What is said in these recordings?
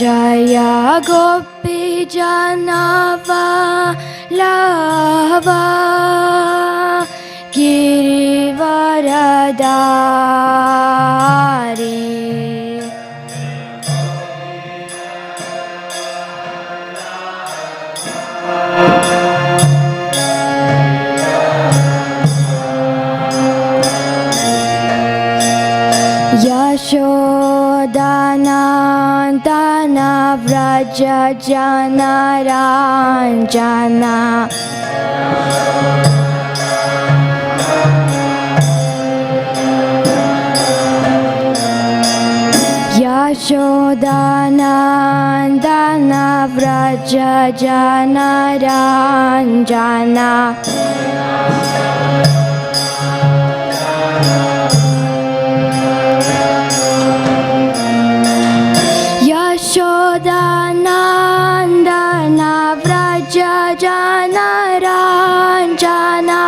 Jaya Gopi Janava Lava Girivaradari Yashodanandana Vraja Janaranjana Yashodanandana Vraja Janaranjana Yashodanandana Vraja Janaranjana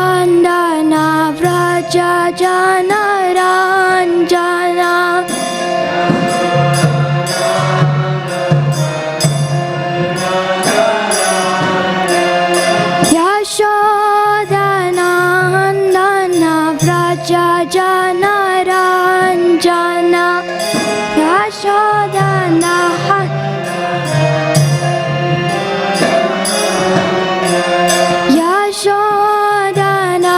Yashodanandana Vraja Janaranjana Yashodanandana Vraja Janaranjana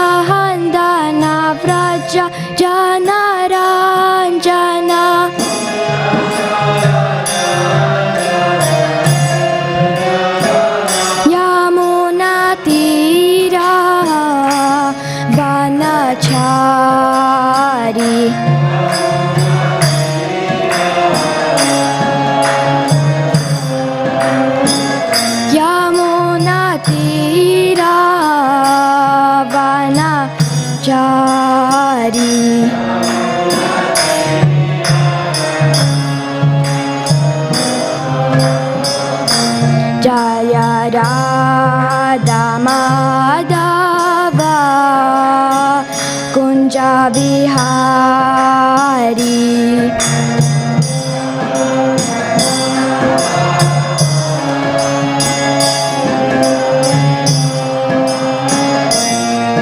Yashodanandana Vraja Janaranjana Yamuna Tira Vanachari Yamuna Tira Vanachari Jaya Radha Madhava Kunja Bihari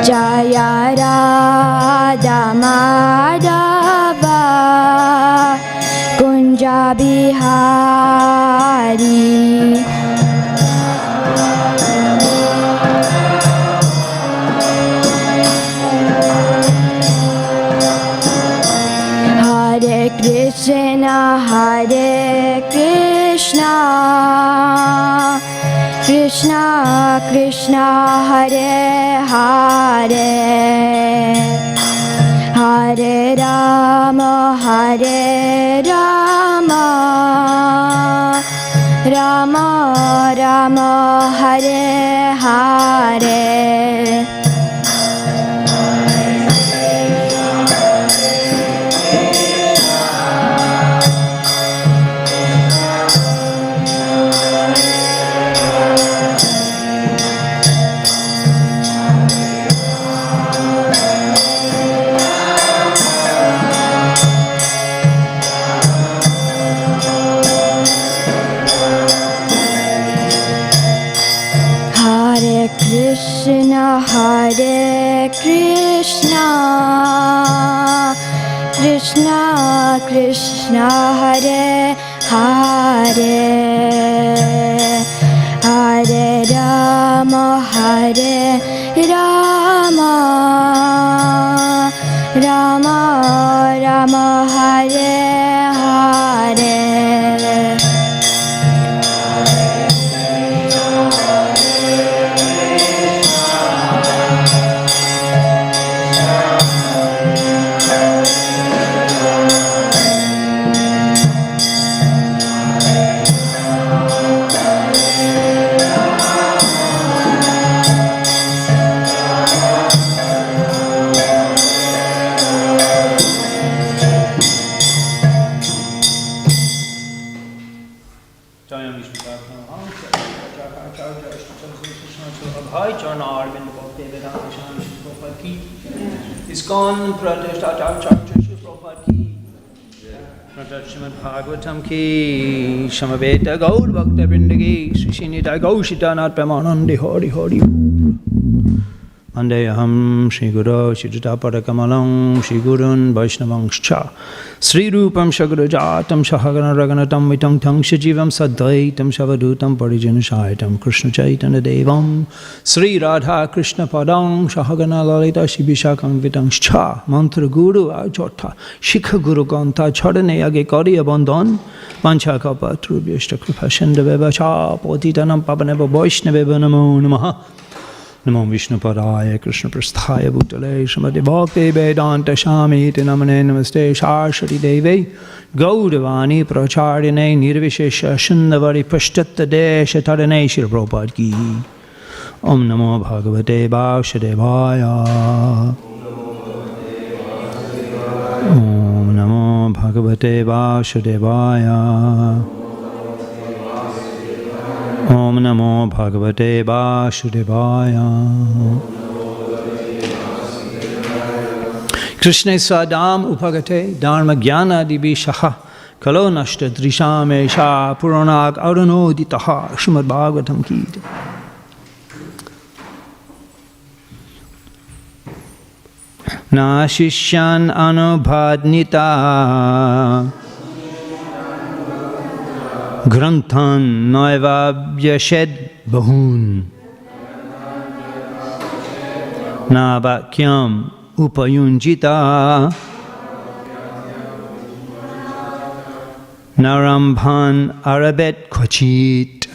Jaya Radha Madhava Kunja Bihari Hare Krishna Hare Krishna Krishna Krishna Hare Hare Hare Rama Hare Rama Rama Rama Hare Hare Krishna Hare Krishna Krishna Krishna Hare Hare Hare Rama Hare Rama Rama Rama Hare Hare ISKCON Prabhupada ki, Śrīmad Bhāgavatam ki, Samaveta Gaur Bhaktivedanta ki, Srishinita Gaushitanat Pramanandi Hari Hari. Vandeham Shri Guru Shridhara Kamalam Shri Gurun Vaishnavangscha Sri Rupam Shagrajatam Shahagana Raganatam Vitam Tang Shajivam Sadvaitam Shavadutam Parijanashaitam Krishna Chaitanya Devam Sri Radha Krishna Padam Shahagana Lalita Shibishakam Vitangscha Mantra Guru Ajota Shikha Guru Ganta Chadane Age Kari Abandon Mancha Kapa Trubhyashta Kripa Shendaveva Cha Potitanam Papaneva Vaishnaveva Namo Namaha Namo Vishnu Padaya Krishna Prasthaya Bhutale Śrīmad Bhaktivedanta Swami Namane Namaste Saraswati Devi Gaudavani Pracharyane Nirvishesha Shundavari Pashtatta Desha Tarane Shri Prabhupada ki Om Namo Bhagavate Vasudevaya Om Namo Bhagavate Vasudevaya Om Namo Bhagavate Vasudevaya. Krishna Swadam Upagate Dharma Jnana Dibishaha Kalo Nashta Drishame Sha Puranag Aranoditaha Śrīmad Bhāgavatam ki. Na Shishyan Anubhadnita Granthan Naivabhyashed Bahun Navakyam Upayunjita Narambhan Arabet Kvachit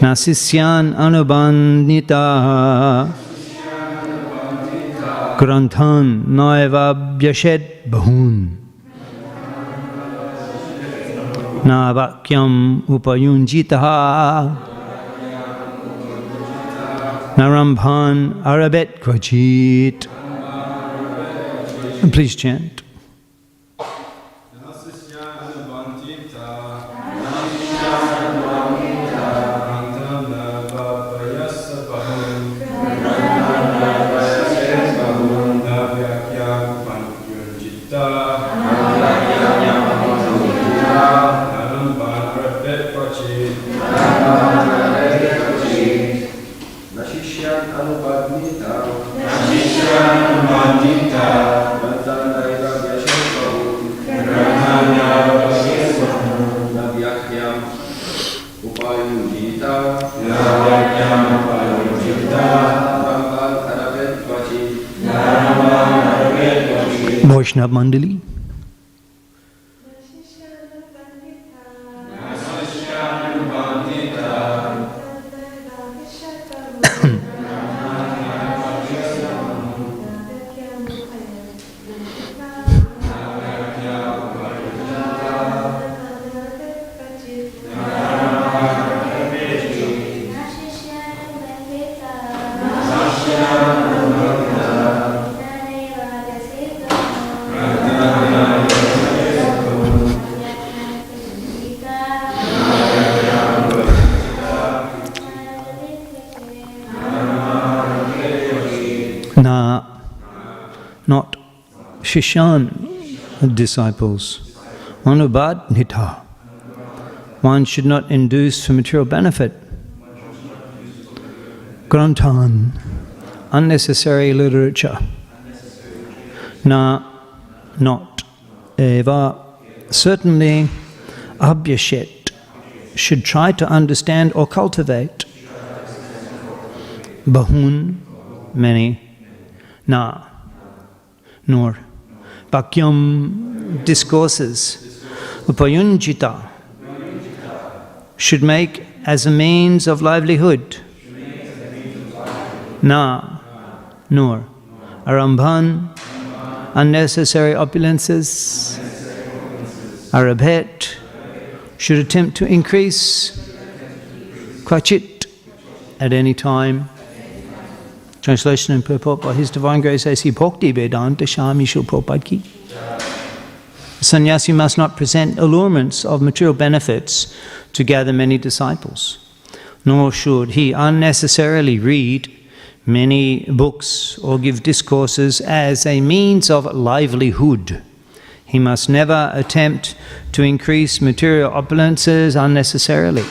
Nasisyan Anubandita Granthan Naivabhyashed Bahun Navakyam Upayunjitaha Narambhan Arabet Kvachit. Please chant. Vaishnav Mandali. Not Shishyan disciples. Anubhadnita. One should not induce for material benefit. Granthan. Unnecessary literature. Na. Not. Eva. Certainly. Abhyashet. Should try to understand or cultivate. Bahun. Many. Na. Nor. Bhakyam discourses. Upayunjita. Should make as a means of livelihood. Na. Nor. Arambhan. Unnecessary opulences. Arabhet. Should attempt to increase. Kvachit. At any time. Translation and purport by His Divine Grace A.C. Bhaktivedanta Swami Śrīla Prabhupada ki. The sannyasi must not present allurements of material benefits to gather many disciples, nor should he unnecessarily read many books or give discourses as a means of livelihood. He must never attempt to increase material opulences unnecessarily.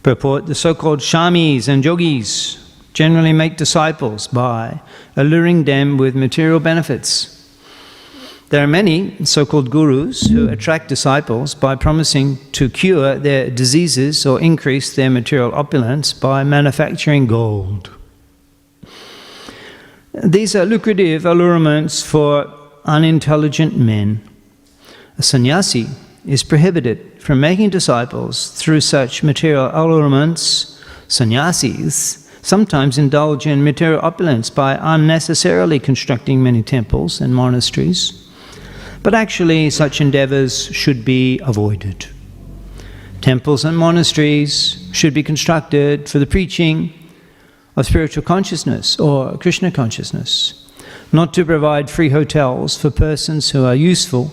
Purport: the so-called shamis and yogis generally make disciples by alluring them with material benefits. There are many so-called gurus who attract disciples by promising to cure their diseases or increase their material opulence by manufacturing gold. These are lucrative allurements for unintelligent men. A sannyasi is prohibited from making disciples through such material allurements. Sannyasis sometimes indulge in material opulence by unnecessarily constructing many temples and monasteries. But actually, such endeavors should be avoided. Temples and monasteries should be constructed for the preaching of spiritual consciousness or Krishna consciousness, not to provide free hotels for persons who are useful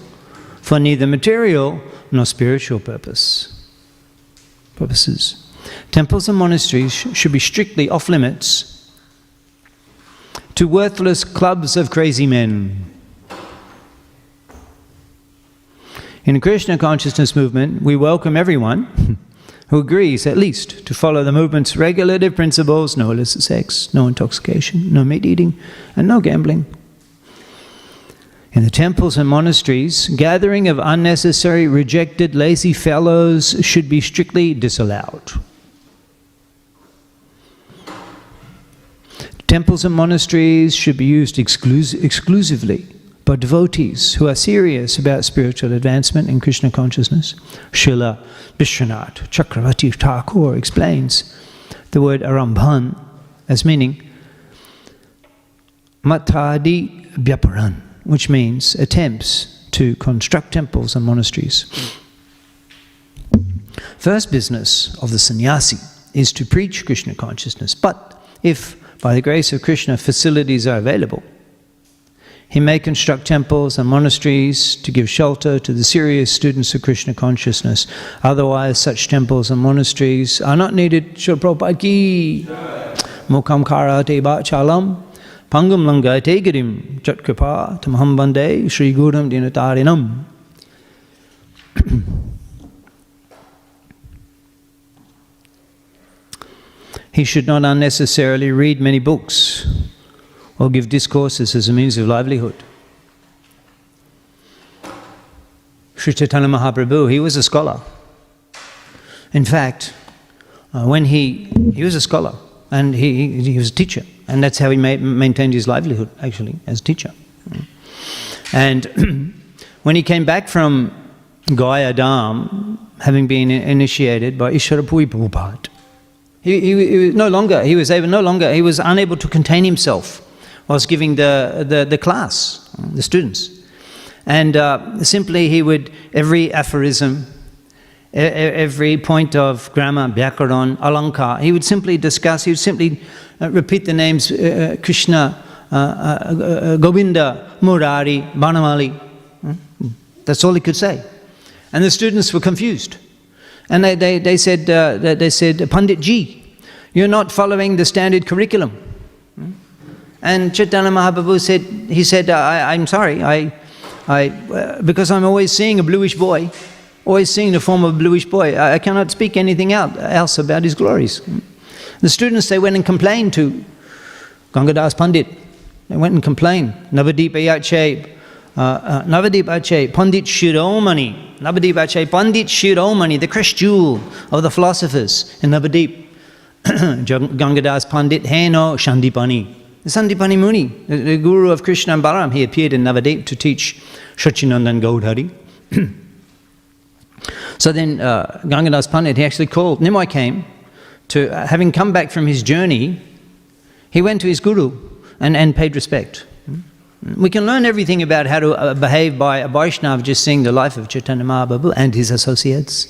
for neither material nor spiritual purposes. Temples and monasteries should be strictly off limits to worthless clubs of crazy men. In the Krishna consciousness movement, we welcome everyone who agrees at least to follow the movement's regulative principles: no illicit sex, no intoxication, no meat eating, and no gambling. In the temples and monasteries, gathering of unnecessary, rejected, lazy fellows should be strictly disallowed. Temples and monasteries should be used exclusively by devotees who are serious about spiritual advancement in Krishna consciousness. Srila Vishwanath Chakravarti Thakur explains the word arambhan as meaning matadi vyaparan, which means attempts to construct temples and monasteries. First business of the sannyasi is to preach Krishna consciousness, but if by the grace of Krishna facilities are available, he may construct temples and monasteries to give shelter to the serious students of Krishna consciousness. Otherwise, such temples and monasteries are not needed. Srila Prabhupada ki Mukham karate bhachalam pangam langa tegirim chatkripa tamaham bande Shri Gurum dinatarinam. He should not unnecessarily read many books or give discourses as a means of livelihood. Sri Chaitanya Mahaprabhu, he was a scholar. In fact, when he was a scholar and he was a teacher, and that's how he maintained his livelihood, actually, as a teacher. And when he came back from Gaya Dham, having been initiated by Ishwarapuri Prabhupada, he was unable to contain himself whilst giving the class, the students. And simply he would, every aphorism, every point of grammar, vyakaran, alankar, he would simply discuss, he would simply repeat the names Krishna, Govinda, Murari, Banamali. That's all he could say. And the students were confused. And they said, Pandit Ji, you're not following the standard curriculum. And Chaitanya Mahaprabhu said, I'm sorry, because I'm always seeing a bluish boy, always seeing the form of a bluish boy, I cannot speak anything else about his glories. The students, they went and complained to Gangadas Pandit. They went and complained. Navadip Ache, Pandit Shiromani, Navadip Ache, Pandit Shiromani, the crest jewel of the philosophers in Navadip. Gangadas Pandit Heno Shandipani. The Sandipani Muni, the guru of Krishna and Balaram, he appeared in Navadip to teach Shachinandan Gaudhari. So then Gangadas Pandit, he actually called, Nimai came, to having come back from his journey, he went to his guru and paid respect. We can learn everything about how to behave by a Vaishnava just seeing the life of Chaitanya Mahaprabhu and his associates.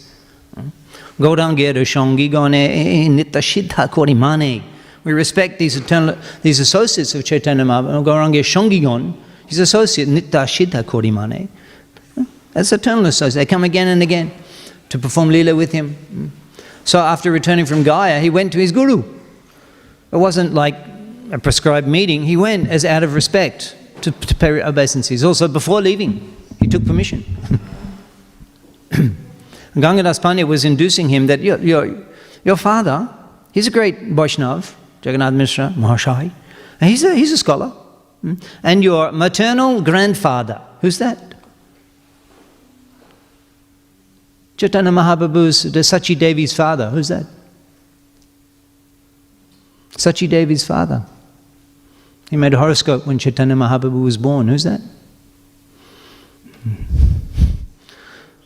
Gaurangera Shangi Gane Nitta Siddha Korimane. We respect these associates of Chaitanya Mahaprabhu. Gauranga Shangigon, his associate, Nitta Siddha Korimane. That's eternal associates. They come again and again to perform Leela with him. So after returning from Gaya, he went to his guru. It wasn't like a prescribed meeting. He went as out of respect to pay obeisances. Also, before leaving, he took permission. Gangadas Pandit was inducing him that your father, he's a great Vaishnav, Jagannath Mishra, Mahashai, and he's a scholar. And your maternal grandfather, who's that? Chaitanya Mahaprabhu's, the Sachi Devi's father, who's that? Sachi Devi's father. He made a horoscope when Chaitanya Mahaprabhu was born. Who's that?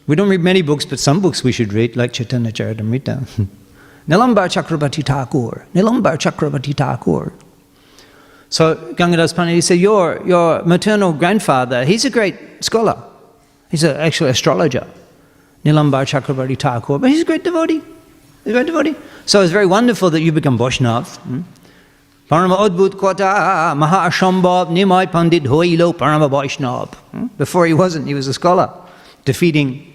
We don't read many books, but some books we should read, like Chaitanya Charitamrita. Nilambar Chakrabarti Thakur. Nilambar Chakrabarti Thakur. So Gangadas Pandit, he said, your maternal grandfather, he's a great scholar. He's actually an astrologer. Nilambar Chakrabarti Thakur. But he's a great devotee. He's a great devotee. So it's very wonderful that you become Vaishnav. Parama Adbhut Kota Maha Ashambhav Nimai Pandit Hoilo Parama Vaishnav. Before he wasn't, he was a scholar. He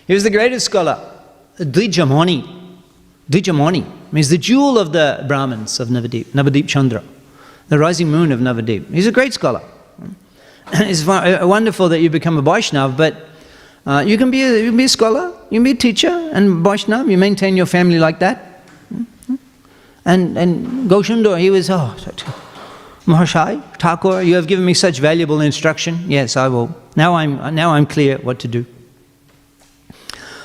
was the greatest scholar. Dvijamani. Dvijamani means the jewel of the Brahmins of Navadip Chandra. The rising moon of Navadip. He's a great scholar. It's wonderful that you become a Vaishnav, but you can be a scholar, you can be a teacher, and Vaishnav, you maintain your family like that. And Goshandor, he was, Mahashai, Thakur, you have given me such valuable instruction. Yes, I will. Now I'm clear what to do.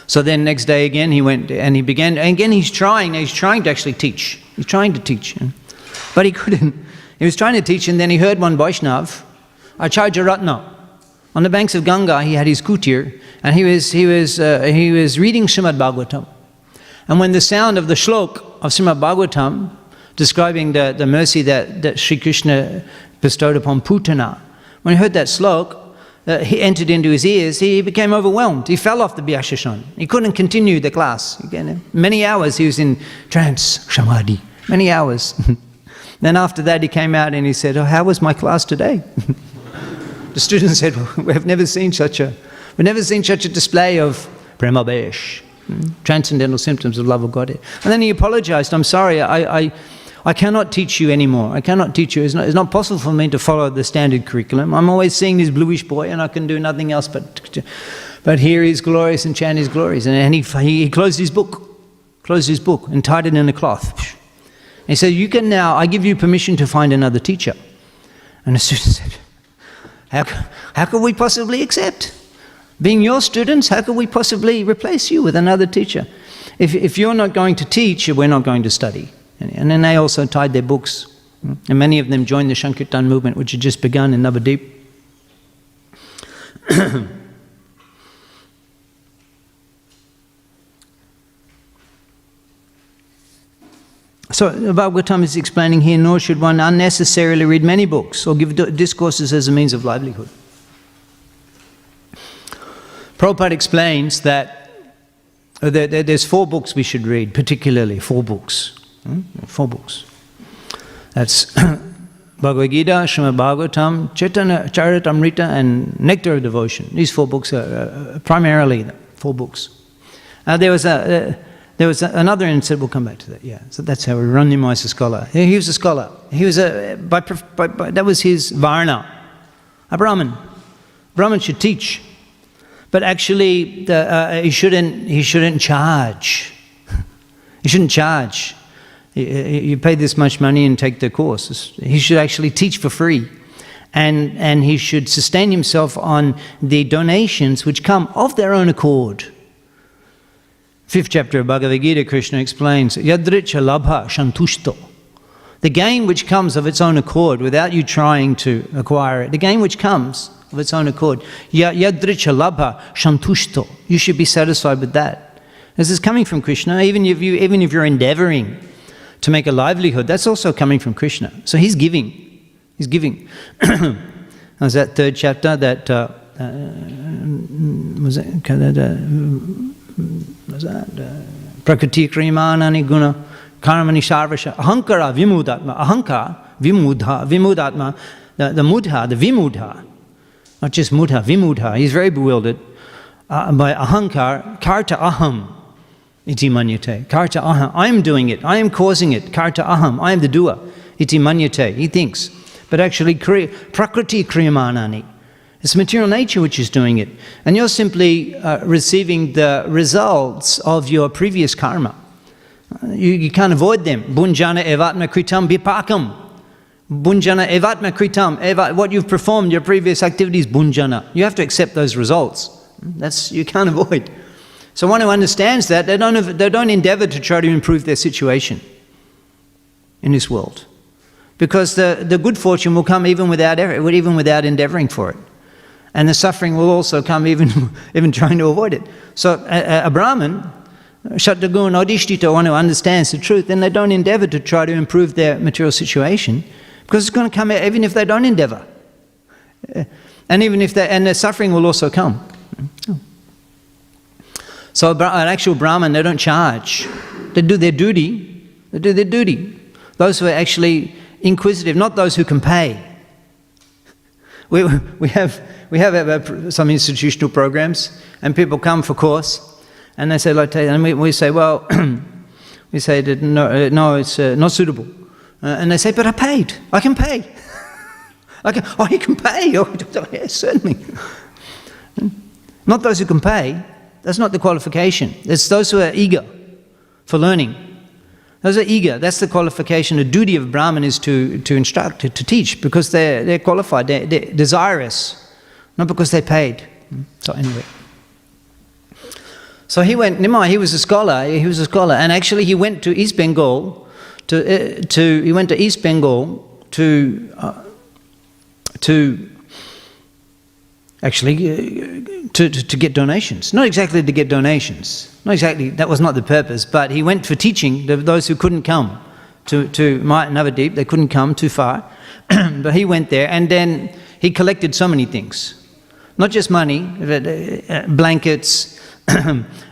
So then next day again he went and he began, and again he's trying to actually teach. He's trying to teach. But he couldn't. He was trying to teach, and then he heard one Vaishnav, Acharya Ratna. On the banks of Ganga, he had his kutir, and he was reading Śrīmad Bhāgavatam. And when the sound of the shlok of Śrīmad Bhāgavatam, describing the mercy that Sri Krishna bestowed upon Putana, when he heard that slok, he entered into his ears, he became overwhelmed. He fell off the Vyashasana. He couldn't continue the class. Again, many hours he was in trance, samadhi, many hours. Then after that he came out and he said, how was my class today? The students said, we've never seen such a display of prema besh, transcendental symptoms of love of Godhead. And then he apologized, I'm sorry, I cannot teach you anymore. I cannot teach you. It's not possible for me to follow the standard curriculum. I'm always seeing this bluish boy and I can do nothing else but hear his glories and chant his glories. And he closed his book and tied it in a cloth. And he said, I give you permission to find another teacher. And the student said, how could we possibly accept? Being your students, how could we possibly replace you with another teacher? If you're not going to teach, we're not going to study. And then they also tied their books. And many of them joined the Sankirtan movement, which had just begun in Navadip. So Bhagavatam is explaining here, nor should one unnecessarily read many books or give discourses as a means of livelihood. Prabhupada explains that there's 4 books we should read, particularly 4 books. 4 books. That's Bhagavad Gita, Śrīmad Bhāgavatam, Chaitanya Charitamrita, and Nectar of Devotion. These 4 books are primarily 4 books. There was another incident, we'll come back to that, yeah. So that's how Ranima is a scholar. He was a scholar. He was that was his varna, a Brahmin. Brahmin should teach. But actually, he shouldn't charge. He shouldn't charge. You pay this much money and take the course. He should actually teach for free. And he should sustain himself on the donations which come of their own accord. 5th chapter of Bhagavad Gita, Krishna explains, Yadricha labha shantushto. The gain which comes of its own accord, without you trying to acquire it, the gain which comes of its own accord, Yadricha labha shantushto. You should be satisfied with that. This is coming from Krishna. Even if you're endeavoring to make a livelihood, that's also coming from Krishna. So he's giving. He's giving. There's that 3rd chapter that Prakriti Krimanani Guna Karmani Sarvasha Ahankara Vimudatma. Ahankara Vimudatma. The mudha, the vimudha. Not just mudha, vimudha. He's very bewildered by ahankar, karta aham. iti manyate. Karta aham, I am doing it, I am causing it. Karta aham, I am the doer. Iti manyate, he thinks. But actually, prakriti kriyamanani. It's material nature which is doing it. And you're simply receiving the results of your previous karma. You can't avoid them. Bunjana evatma kritam vipakam. Bunjana evatma kritam. What you've performed, your previous activities, bunjana. You have to accept those results. You can't avoid. So one who understands that, they don't endeavor to try to improve their situation in this world. Because the good fortune will come even without endeavoring for it. And the suffering will also come even trying to avoid it. So a Brahmin, Shattagun Adhishtita, one who understands the truth, then they don't endeavor to try to improve their material situation, because it's going to come out even if they don't endeavor. And the suffering will also come. So an actual Brahmin, they don't charge. They do their duty. Those who are actually inquisitive, not those who can pay. We have some institutional programs, and people come for course, and they say, and we say, well, we say that no, it's not suitable, and they say, but I paid, I can pay. You can pay? Oh, yes, certainly. Not those who can pay. That's not the qualification. It's those who are eager for learning. Those are eager. That's the qualification. The duty of Brahman is to instruct, to teach, because they're qualified, they're desirous, not because they paid. So anyway. So he went, Nimai, he was a scholar, and actually he went to East Bengal, to get donations. Not exactly to get donations. Not exactly, that was not the purpose, but he went for teaching those who couldn't come to Navadip. They couldn't come too far. But he went there, and then he collected so many things. Not just money, blankets,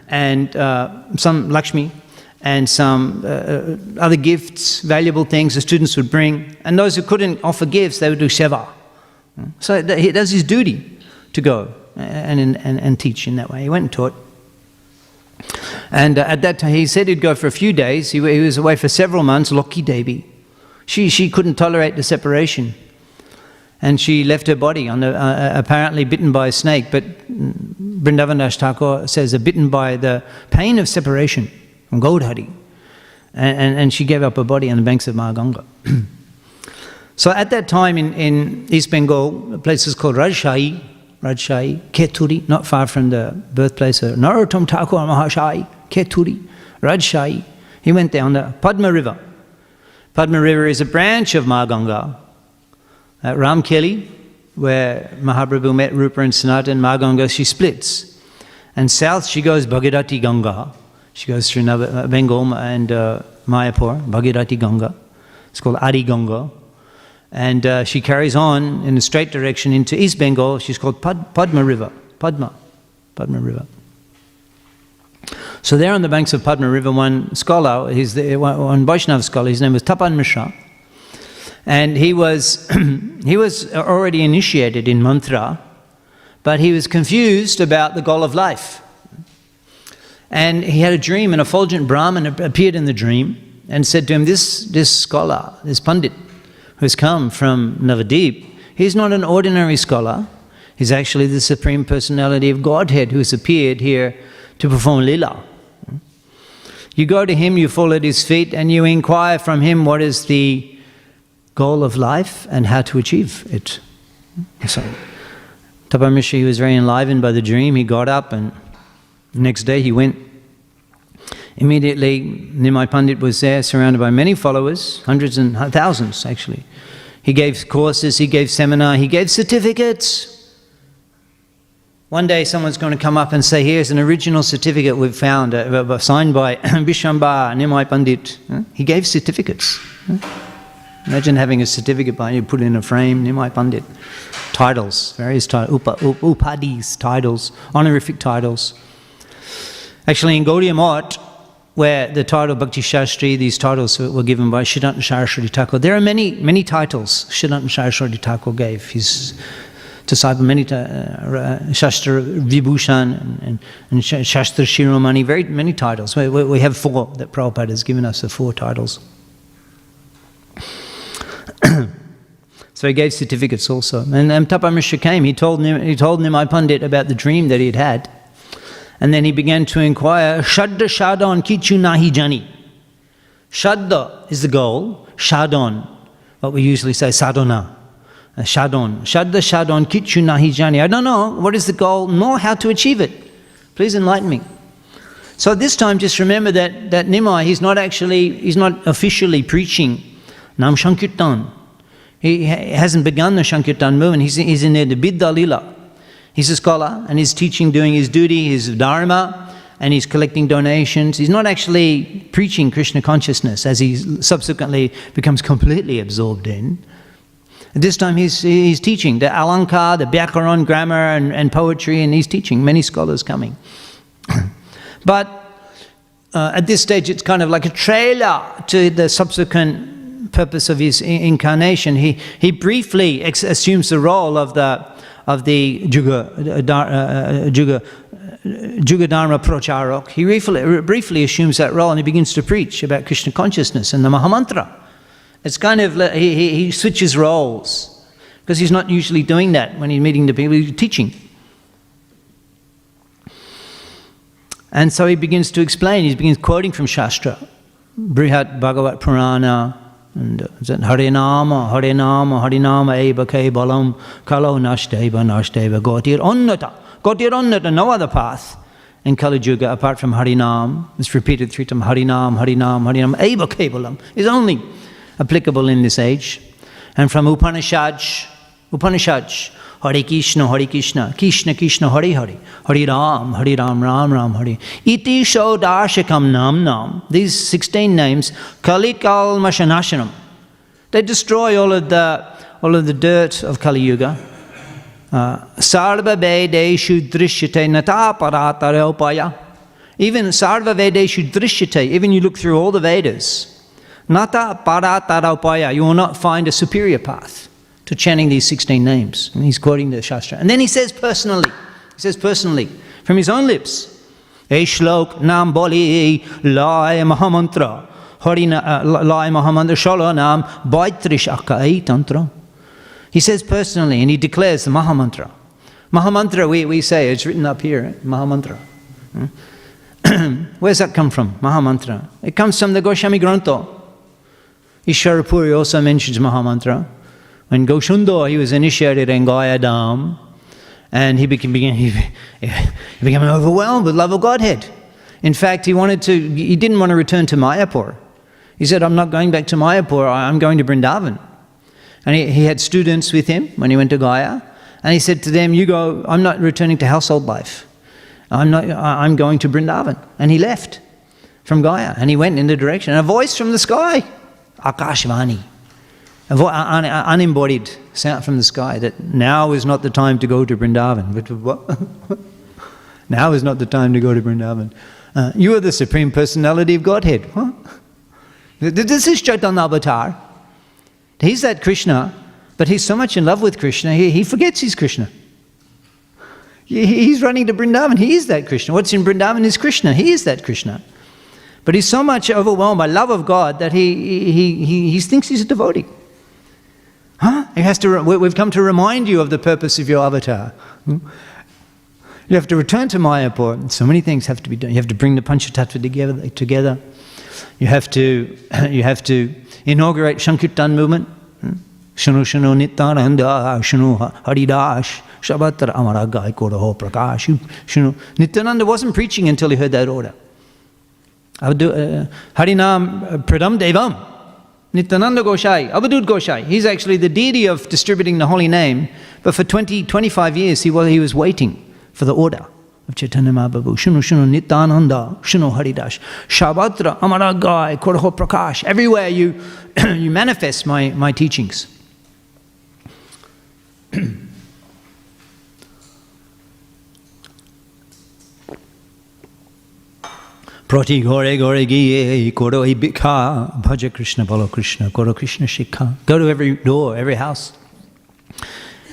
and some Lakshmi, and some other gifts, valuable things the students would bring. And those who couldn't offer gifts, they would do seva. So he does his duty to go and teach in that way. He went and taught. And at that time, he said he'd go for a few days. He was away for several months. Loki Devi, she couldn't tolerate the separation, and she left her body apparently bitten by a snake. But Vrindavan Thakur says bitten by the pain of separation from Gaudhari, and she gave up her body on the banks of Mahaganga. So at that time in East Bengal, a place is called Rajshahi, Keturi, not far from the birthplace of Narottam Thakur Mahashai, Keturi, Rajshahi. He went there on the Padma River. Padma River is a branch of Mahaganga. At Ramkeli, where Mahaprabhu met Rupa and Sanatan, Mahaganga, she splits. And south she goes Bhagirati Ganga. She goes through Bengal and Mayapur, Bhagirati Ganga. It's called Adi Ganga. And she carries on in a straight direction into East Bengal. She's called Padma River. Padma River. So there on the banks of Padma River, one scholar, one Vaishnava scholar, his name was Tapan Mishra, and he was already initiated in mantra, but he was confused about the goal of life. And he had a dream, and a fulgent Brahmin appeared in the dream and said to him, this scholar, this Pandit, who's come from Navadip, he's not an ordinary scholar. He's actually the Supreme Personality of Godhead who's appeared here to perform lila. You go to him, you fall at his feet, and you inquire from him what is the goal of life and how to achieve it. So Tapan Mishra, he was very enlivened by the dream. He got up, and the next day he went. Immediately, Nimai Pandit was there, surrounded by many followers, hundreds and thousands actually. He gave courses, he gave seminar, he gave certificates. One day someone's going to come up and say, here's an original certificate we've found, signed by Vishwambara Nimai Pandit. He gave certificates. Imagine having a certificate by you, put it in a frame, Nimai Pandit. Titles, various titles, upadis, titles, honorific titles. Actually in Gaudiya Math, where the title Bhakti Shastri, these titles were given by Siddhanta Saraswati Thakur. There are many titles Siddhanta Saraswati Thakur gave his Tasaipa many Shastra Vibhushan and Shastra Shiromani, very many titles. We have 4 that Prabhupada has given us, the 4 titles. So he gave certificates also. And Tapa Mishra came, he told Nimai Pandit about the dream that he had had. And then he began to inquire, Shadda Shadon Kichu Nahi Jani. Shadda is the goal, Shadon, what we usually say, Sadhana. Shadon. Shadda Shadon Kichu Nahi Jani. I don't know what is the goal, nor how to achieve it. Please enlighten me. So this time just remember that Nimai, he's not officially preaching Nam Shankirtan. He hasn't begun the Shankirtan movement. He's in there, the Bidda Lila. He's a scholar and he's teaching, doing his duty, his dharma, and he's collecting donations. He's not actually preaching Krishna consciousness, as he subsequently becomes completely absorbed in. At this time he's teaching the Alankar, the Vyakaran, grammar and poetry, and he's teaching, many scholars coming. But at this stage it's kind of like a trailer to the subsequent purpose of his incarnation. He briefly assumes the role of the Juga Dharma Pracharok. He briefly assumes that role and he begins to preach about Krishna consciousness and the Mahamantra. It's kind of, he switches roles, because he's not usually doing that when he's meeting the people, he's teaching. And so he begins to explain, he begins quoting from Shastra, Brihat Bhagavat Purana, and Hare Nama, Hare Nama, Hare Nama, Eva Ke Balam, Kalo Nashteva, Nashteva, Gotir Onnata, no other path in Kali Yuga apart from Hare Nam. It's repeated 3 times, Hare Nam, Hare Nam, Hare Nam, Eva Ke Balam is only applicable in this age. And from Upanishads, Hare Krishna, Krishna Krishna, Hare Hare, Hare Ram, Ram Ram, Hare. Iti Shodashakam Nam. These 16 names, Kalikal Mashanashanam. They destroy all of the dirt of Kali Yuga. Sarva Vedeshu Drishyate Nata Paratare Upaya. Even Sarva Vedeshu Drishyate, even you look through all the Vedas, Nata Paratare Upaya, you will not find a superior path to chanting these 16 names. And he's quoting the Shastra. And then he says personally, from his own lips, Eshlok Nam Boli Lai Mahamantra, Lai Mahamantra Shala Nam Baitrish Akai Tantra. He says personally, and he declares the Mahamantra. Mahamantra, we say, it's written up here, Mahamantra. Where's that come from, Mahamantra? It comes from the Goswami Grantha. Ishwarapuri also mentions Mahamantra. When Goshundor, he was initiated in Gaya Dham, and he became overwhelmed with love of Godhead. In fact, he didn't want to return to Mayapur. He said, I'm not going back to Mayapur, I'm going to Vrindavan. And he had students with him when he went to Gaya, and he said to them, you go, I'm not returning to household life. I'm going to Vrindavan. And he left from Gaya, and he went in the direction. And a voice from the sky, Akashvani, unembodied sound from the sky, that now is not the time to go to Vrindavan. But what? Now is not the time to go to Vrindavan. You are the Supreme Personality of Godhead. Huh? This is Chaitanya Avatar. He's that Krishna, but he's so much in love with Krishna, he forgets he's Krishna. He's running to Vrindavan, he is that Krishna. What's in Vrindavan is Krishna, he is that Krishna. But he's so much overwhelmed by love of God that he thinks he's a devotee. Huh? We've come to remind you of the purpose of your avatar. You have to return to Mayapur. So many things have to be done. You have to bring the Panchatattva together. You have to inaugurate Shankirtan movement. Shunu Shunu Nityananda Shunu Haridash Shabatra Amaragai Koraho Prakash. Shunu. Nityananda wasn't preaching until he heard that order. Harinam Pradam Devam. Nityananda Goshai, Avadut Goshai, he's actually the deity of distributing the holy name, but for 25 years he was waiting for the order of Chaitanya Mahaprabhu. Shunu Shunu Nityananda, Shunu Haridash, Shabatra, Amaragai, Koraho Prakash. Everywhere you manifest my teachings. Prati gore gore giye koro ibikha bhaja Krishna bolo Krishna koro Krishna shikha. Go to every door, every house.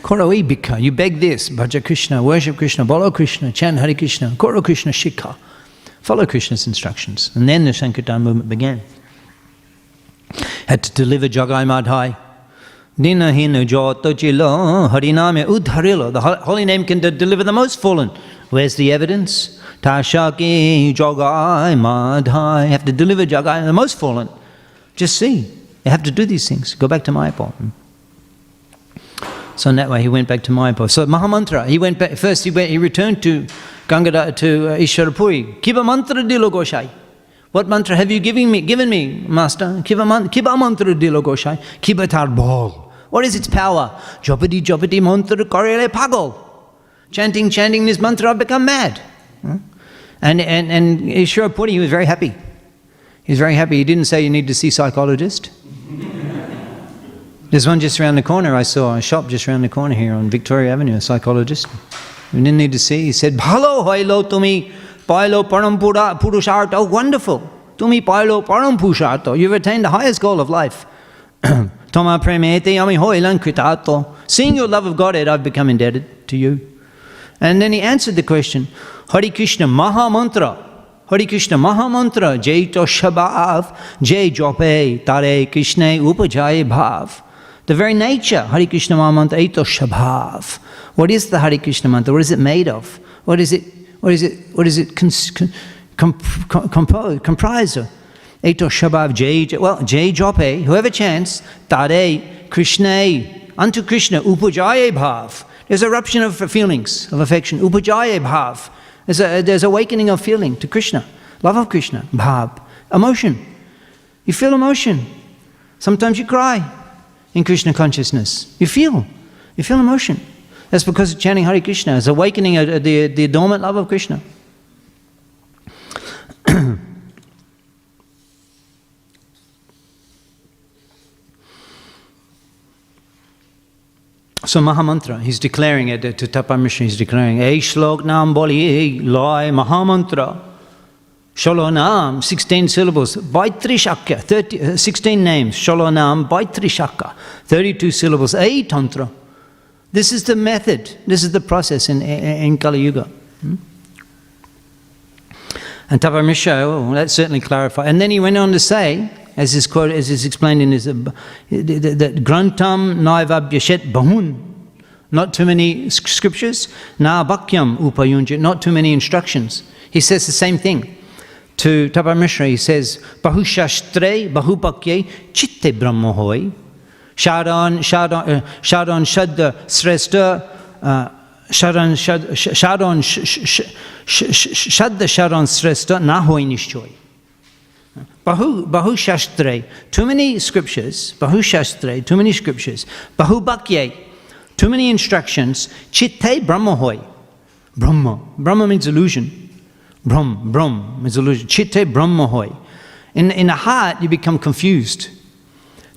Koroi Bhikha, you beg this, Bhaja Krishna, worship Krishna, Bolo Krishna, chant Hare Krishna, Koro Krishna Shikha. Follow Krishna's instructions. And then the Sankirtan movement began. Had to deliver Jagai Madhai. Dina hinu jota jilo, hariname udharilo. The holy name can deliver the most fallen. Where's the evidence? Tashaki Jagai Madhai. You have to deliver Jagai, the most fallen. Just see. You have to do these things. Go back to Mayapur. So in that way he went back to Mayapur. So Mahamantra, he went back, first he returned to Gangadhar, to Ishwarapuri. Kiva mantra dilo Goshai. What mantra have you given me, Master? Kiva mantra dilo Goshai. Kiva tar bol. What is its power? Jopati jopati mantra karele pagal. Chanting this mantra, I've become mad. And Ishwarapuri, he was very happy. He was very happy. He didn't say you need to see a psychologist. There's one just around the corner. I saw a shop just around the corner here on Victoria Avenue, a psychologist. We didn't need to see. He said, Bhalo hoilo tumi pailo param purushartha. Oh, wonderful. Tumi pailo param purushartha. You've attained the highest goal of life. Toma premete ami hoilan kritato. Seeing your love of Godhead, I've become indebted to you. And then he answered the question, Hare Krishna Maha Mantra. Hare Krishna Maha Mantra. Jai to Shabhav. Jai Jope Tare Krishna Upajaye Bhav. The very nature, Hare Krishna Maha Mantra, Eto Shabhav. What is the Hare Krishna mantra? What is it made of? What is it comprised of? Eto Shabhav Jai, well, Jai Jope, whoever chants, Tare Krishna, unto Krishna, Upajaye Bhav. There's eruption of feelings, of affection. Upajaye Bhav. There's awakening of feeling to Krishna. Love of Krishna. Bhav. Emotion. You feel emotion. Sometimes you cry in Krishna consciousness. You feel emotion. That's because of chanting Hare Krishna. It's awakening the dormant love of Krishna. So Mahamantra, he's declaring it to Tapamishra, he's declaring, Ei shlok nam boli loy Mahamantra. Sholonam, 16 syllables, by Trishakya, 16 names, Sholonam by Trishakya, 32 syllables, Ei Tantra. This is the method, this is the process in Kali Yuga. And Tapamishra, that certainly clarifies. And then he went on to say, as is quoted, as is explained in his, that Grantam Naivabhyashet Bahun, not too many scriptures, Na Bhakyam Upayunja, not too many instructions. He says the same thing. To Tapamishra, he says, Bahushastre Bahupakye Chitte Brahmohoi, Shadan Shadda Sresta, Shadan Sresta Nahoi Nishchoy. Bahu Shastre, too many scriptures, Bahu Shastre, too many scriptures, Bahu Bhakye, too many instructions, Chitte Brahmohoi. Brahma means illusion. Brahm is illusion. Chitte Brahmohoi. In the heart, you become confused.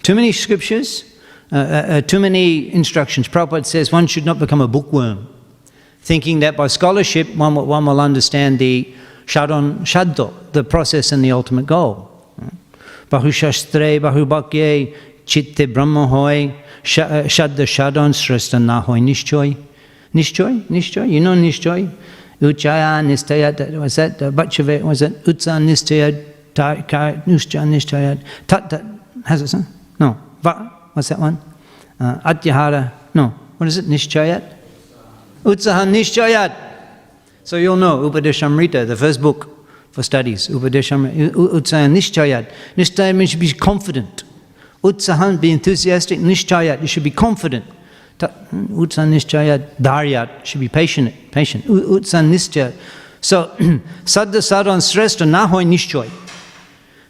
Too many scriptures, too many instructions. Prabhupada says one should not become a bookworm, thinking that by scholarship one will understand the Shaddo, the process and the ultimate goal. Bahu Shastre, Bahu Bhakye, Chitte Brahmohoi, Shadda Shadon Sresta Nahoi Nishchoy. Nishchoy? You know Nishchoy? Uchaya Nistayat, was that? Bhachavet, was that? Utsa Nistayat, Nuscha Nistayat, Tat, has it son? No. What's that one? Atyahara, no. What is it? Nishchayat? Utsaha Nishchayat. So you'll know, Upadeshamrita, the first book for studies, Upadeshamrita, Utsaha Nishchayat. Nishchayat means you should be confident. Utsahan, be enthusiastic. Nishchayat, you should be confident. Utsahan Nishchayat, Daryat, should be patient. Utsahan Nishchayat. So, Saddha Sadhan Sresta Nahoi Nishchoy.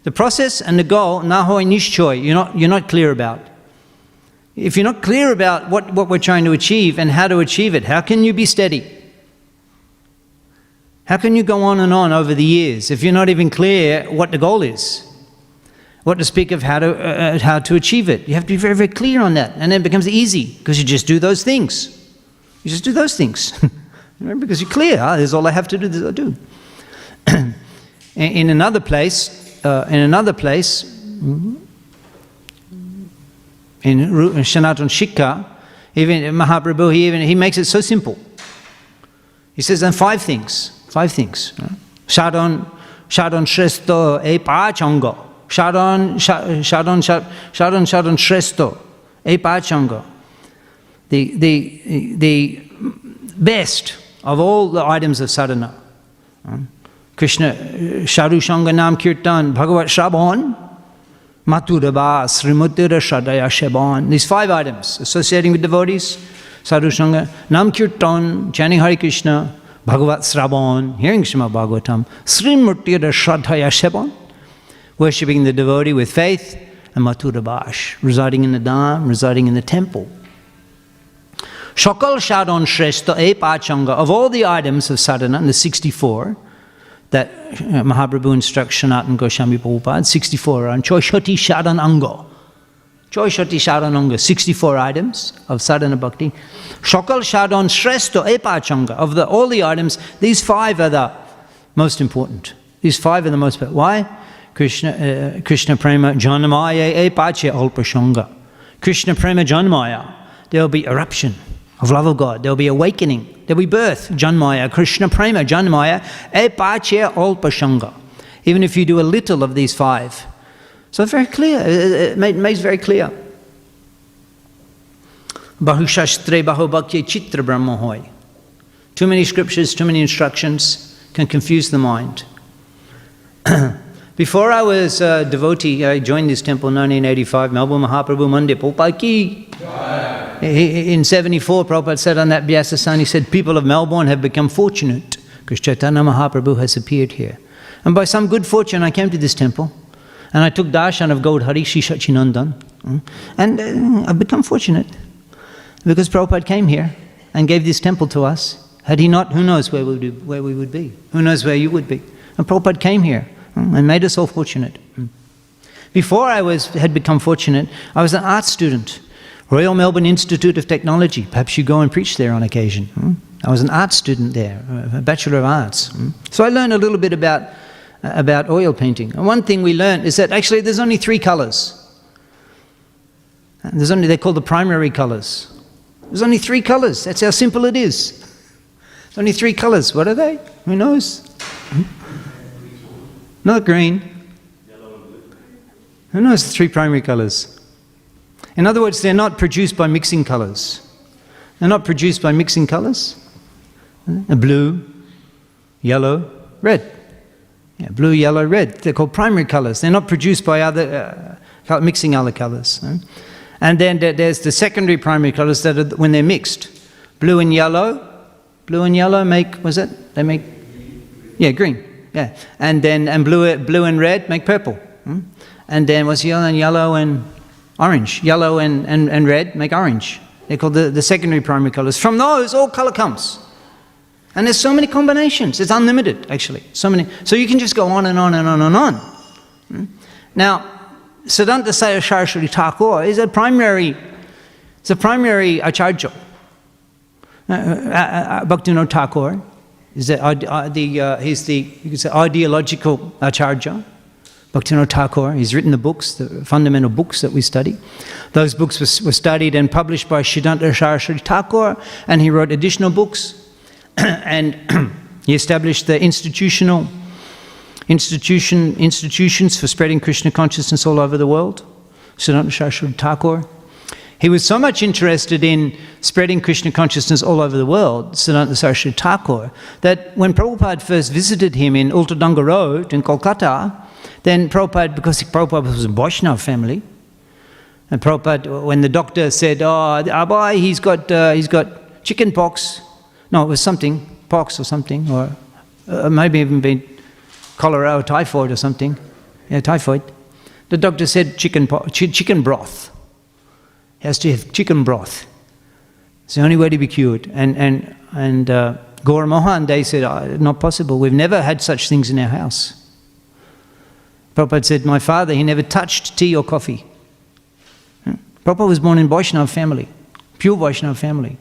The process and the goal, Nahoi Nishchoy, you're not clear about. If you're not clear about what we're trying to achieve and how to achieve it, how can you be steady? How can you go on and on over the years if you're not even clear what the goal is? What to speak of how to achieve it. You have to be very, very clear on that. And then it becomes easy because you just do those things. You just do those things. Because you're clear. This is all I have to do, this I do. In another place, in Sanatan Shikha, Even Mahaprabhu, he makes it so simple. He says, and 5 things. 5 things. Shadon Shresto e Pachanga. Shadon Shresto e Pachanga. The best of all the items of sadhana. Krishna, Sharu Shanga Nam Kirtan, Bhagavat Shravan, Maturaba, Srimutira Shradaya Sheban. These 5 items associating with devotees, Sadhu Shanga, Nam Kirtan, chanting Hare Krishna, Bhagavat Shravan, hearing Śrīmad Bhāgavatam, Srimutira Shradaya Sheban, worshipping the devotee with faith, and Maturabash, residing in the Dham, residing in the temple. Shakal Shadon Shrestha E Pachanga, of all the items of sadhana, the 64, that Mahaprabhu instructs Sanatana Goswami Prabhupada, 64 are on Choishati Shadan Anga. Choishati Shadan Anga, 64 items of sadhana bhakti. Shakal Shadan Shrestha E Pachanga, of all the items, these 5 are the most important. These 5 are the most important. Why? Krishna Prema Janmaya E Pache Alpashanga. Krishna Prema Janmaya, there will be eruption of love of God. There will be awakening. There will be birth. Janmaya, Krishna Prema, Janmaya, Epache Alpashanga. Even if you do a little of these 5. So it's very clear. It makes very clear. Bahushastre Bahubhakya Chitra Brahma Hoy. Too many scriptures, too many instructions can confuse the mind. Before I was a devotee, I joined this temple in 1985, Melbourne Mahaprabhu Mandir, Prabhupada ki. In 74, Prabhupada said on that Vyasasana, he said, people of Melbourne have become fortunate because Chaitanya Mahaprabhu has appeared here. And by some good fortune, I came to this temple and I took darshan of Gaud Harishi Sachinandan. And I've become fortunate because Prabhupada came here and gave this temple to us. Had he not, who knows where we would be? Who knows where you would be? And Prabhupada came here and made us all fortunate. Before I had become fortunate, I was an art student. Royal Melbourne Institute of Technology. Perhaps you go and preach there on occasion. I was an art student there, a Bachelor of Arts. So I learned a little bit about oil painting. And one thing we learned is that actually there's only 3 colors. They're called the primary colors. There's only 3 colors. That's how simple it is. There's only 3 colors. What are they? Who knows? Not green. Who knows the 3 primary colors? In other words, they're not produced by mixing colors. They're not produced by mixing colors. Blue, yellow, red. Yeah, blue, yellow, red. They're called primary colors. They're not produced by mixing other colors. And then there's the secondary primary colors that are when they're mixed. Blue and yellow make, they make, yeah, green. Yeah. And then blue and red make purple. And then what's yellow and orange. Yellow and red make orange. They're called the secondary primary colors. From those, all color comes. And there's so many combinations. It's unlimited, actually. So many. So you can just go on and on and on and on. Now, Siddhanta Saraswati Thakur is a primary Acharya. Bhaktivinoda Thakur is he's the you could say ideological Acharya. Bhaktivinoda Thakur, he's written the books, the fundamental books that we study. Those books were studied and published by Siddhanta Saraswati Thakur, and he wrote additional books. And he established the institutions for spreading Krishna consciousness all over the world. Siddhanta Saraswati Thakur. He was so much interested in spreading Krishna consciousness all over the world, Siddhanta Saraswati Thakur, that when Prabhupada first visited him in Ultadanga Road in Kolkata, then Prabhupada, because Prabhupada was a Vaishnava family, and Prabhupada, when the doctor said, "Oh, Abai, he's got chicken pox," no, it was something, pox or something, or maybe even been cholera or typhoid or something, yeah, typhoid. The doctor said chicken broth. He has to have chicken broth. It's the only way to be cured. And Gaura Mohan, they said, not possible. We've never had such things in our house. Prabhupada said, my father, he never touched tea or coffee. Prabhupada was born in Vaishnava family, pure Vaishnava family.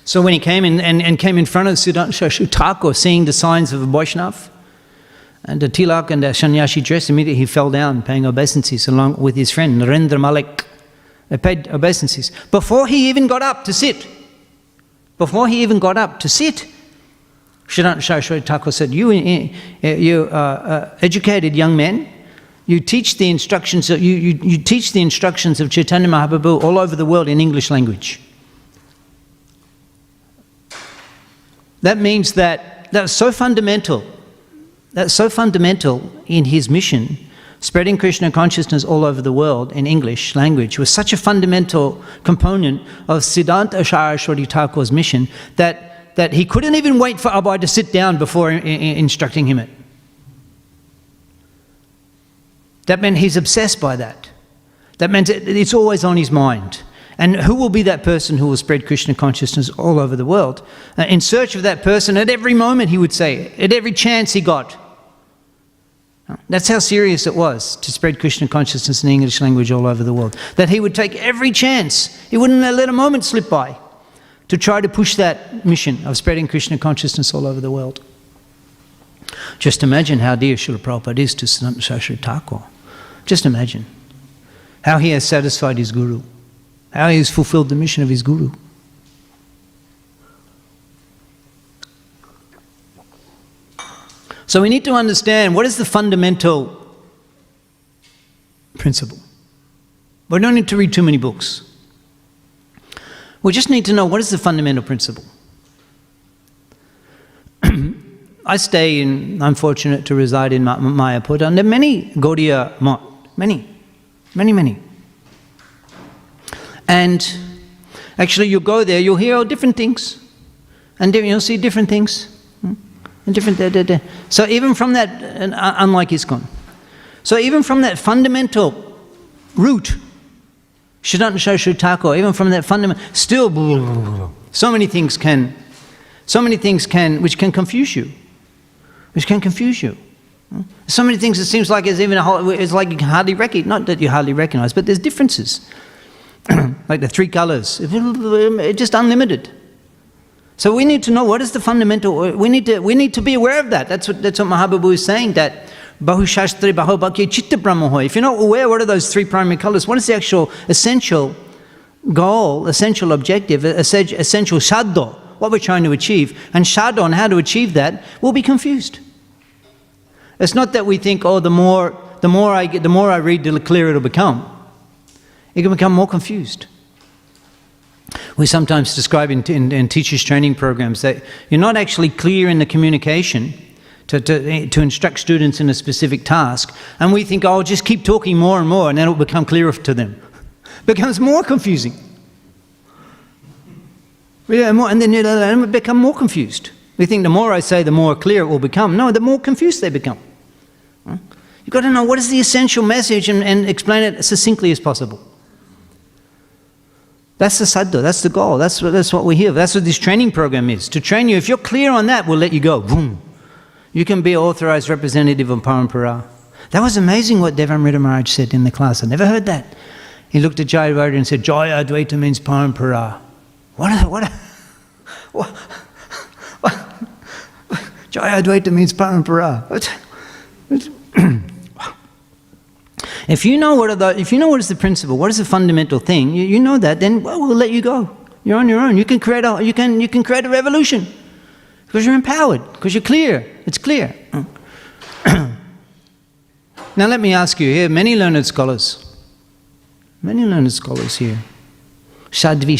So when he came in and came in front of Siddhanta Saraswati Thakur, seeing the signs of a Vaishnava, And the tilak and the sannyasi dress, immediately he fell down paying obeisances along with his friend Narendra Malik. They paid obeisances. Before he even got up to sit, Śrīmad Saraswati Thakur said, you educated young men, you teach the instructions of, you teach the instructions of Chaitanya Mahaprabhu all over the world in English language. That means that's so fundamental. That's so fundamental in his mission, spreading Krishna consciousness all over the world in English language was such a fundamental component of Siddhanta Saraswati Thakur's mission that he couldn't even wait for Abhay to sit down before instructing him it. That meant he's obsessed by that. That meant it's always on his mind. And who will be that person who will spread Krishna consciousness all over the world? In search of that person at every moment, he would say, at every chance he got. That's how serious it was to spread Krishna consciousness in English language all over the world. That he would take every chance. He wouldn't let a moment slip by to try to push that mission of spreading Krishna consciousness all over the world. Just imagine how dear Srila Prabhupada is to Siddhanta Saraswati Thakur. Just imagine how he has satisfied his Guru, how he has fulfilled the mission of his Guru. So we need to understand what is the fundamental principle. We don't need to read too many books. We just need to know what is the fundamental principle. I'm fortunate to reside in Mayapur, and there are many Gaudiya monks, many. And actually you'll go there, you'll hear all different things, and you'll see different things. And different. So even from that, unlike ISKCON, so even from that fundamental root, Siddhanta Saraswati Thakur, even from that fundamental, still so many things which can confuse you. So many things it seems like it's like you can hardly recognize, not that you hardly recognize, but there's differences. Like the three colors, it's just unlimited. So we need to know what is the fundamental, we need to be aware of that. That's what Mahaprabhu is saying, that Bahu Shastri Bahu Bhakya Chitta Brahmahoy. If you're not aware what are those three primary colors, what is the actual essential goal, essential objective, essential sadho, what we're trying to achieve, and sadho on how to achieve that, we'll be confused. It's not that we think, oh, the more I read, the clearer it'll become. It can become more confused. We sometimes describe in teachers' training programs that you're not actually clear in the communication to instruct students in a specific task, and we think, oh, just keep talking more and more, and then it will become clearer to them. It becomes more confusing. And then it become more confused. We think the more I say, the more clear it will become. No, the more confused they become. You've got to know what is the essential message and explain it as succinctly as possible. That's the sadhu, that's the goal, that's what we hear. That's what this training program is. To train you, if you're clear on that, we'll let you go. Boom. You can be an authorized representative of Parampara. That was amazing what Devamrita Maharaj said in the class. I never heard that. He looked at Jaya Advaita and said, Jaya Advaita means Parampara. What? Jaya Advaita means Parampara. If you know what is the principle, what is the fundamental thing, you know that, then we'll let you go. You're on your own. You can create a revolution because you're empowered, because you're clear. It's clear. Now let me ask you here, many learned scholars here. Sadhu